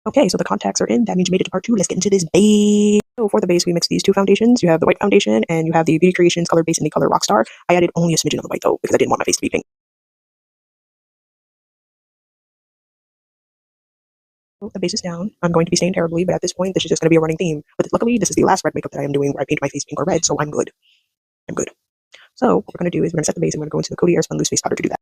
Okay, so the contacts are in. That means you made it to part two. Let's get into this base. So for the base, we mix these two foundations. You have the white foundation and you have the Beauty Creations color base in the color Rockstar. I added only a smidgen of the white though, because I didn't want my face to be pink. So the base is down. I'm going to be staying terribly, but at this point, this is just going to be a running theme. But luckily, this is the last red makeup that I am doing where I paint my face pink or red, so I'm good. I'm good. So what we're going to do is we're going to set the base and we're going to go into the Cody Airspun Loose Face Powder to do that.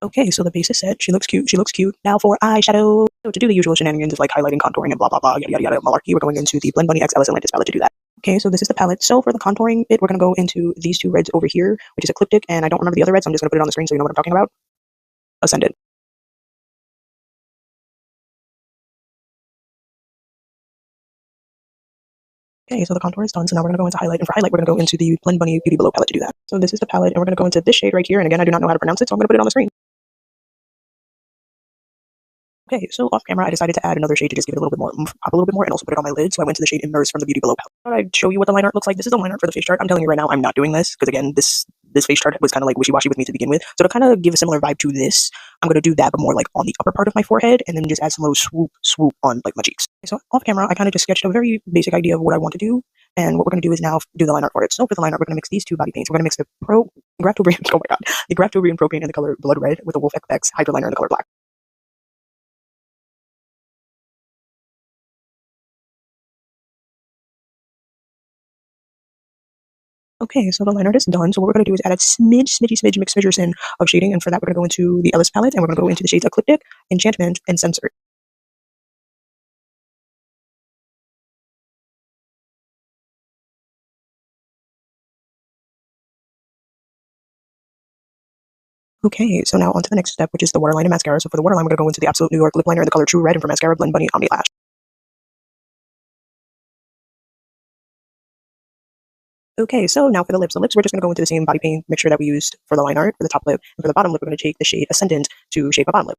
Okay, so the base is set. She looks cute. She looks cute. Now for eyeshadow. So to do the usual shenanigans of like highlighting, contouring, and blah, blah, blah, yada, yada, yada, malarkey, we're going into the Blend Bunny X Alice Atlantis palette to do that. Okay, so this is the palette. So for the contouring bit, we're going to go into these two reds over here, which is Ecliptic, and I don't remember the other red, so I'm just going to put it on the screen so you know what I'm talking about. Ascendant. Okay, so the contour is done, so now we're going to go into highlight, and for highlight, we're going to go into the Blend Bunny Beauty Below palette to do that. So this is the palette, and we're going to go into this shade right here, and again, I do not know how to pronounce it, so I'm going to put it on the screen. Okay, so off camera, I decided to add another shade to just give it a little bit more oomph, pop a little bit more, and also put it on my lid. So I went to the shade Immerse from the Beauty Below palette. Thought I'd show you what the line art looks like. This is the line art for the face chart. I'm telling you right now, I'm not doing this because again, this face chart was kind of like wishy-washy with me to begin with. So to kind of give a similar vibe to this, I'm gonna do that, but more like on the upper part of my forehead, and then just add some little swoop on like my cheeks. So off camera, I kind of just sketched a very basic idea of what I want to do. And what we're going to do is now do the line art for it. So for the line art, we're going to mix these two body paints. We're going to mix the Graftobrian, oh my god, the Graftobrian Propane in the color Blood Red with the Wolf FX Hydra Liner in the color Black. Okay, so the line art is done. So what we're going to do is add a smidgy mixed measures of shading. And for that, we're going to go into the Ellis palette and we're going to go into the shades Ecliptic, Enchantment, and Censored. Okay, so now on to the next step, which is the waterline and mascara. So for the waterline, we're going to go into the Absolute New York lip liner in the color True Red, and for mascara, Blend Bunny Omni Lash. Okay, so now for the lips. The lips, we're just going to go into the same body paint mixture that we used for the line art for the top lip. And for the bottom lip, we're going to take the shade Ascendant to shape a bottom lip.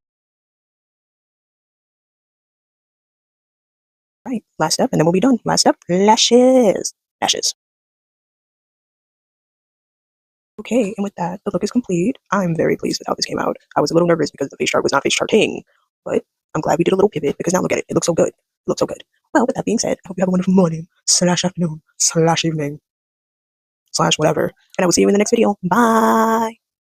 Right, last step, and then we'll be done. Last step, lashes. Lashes. Okay, and with that, the look is complete. I'm very pleased with how this came out. I was a little nervous because the face chart was not face charting, but I'm glad we did a little pivot because now look at it. It looks so good. It looks so good. Well, with that being said, I hope you have a wonderful morning, slash afternoon, slash evening, slash whatever. And I will see you in the next video. Bye!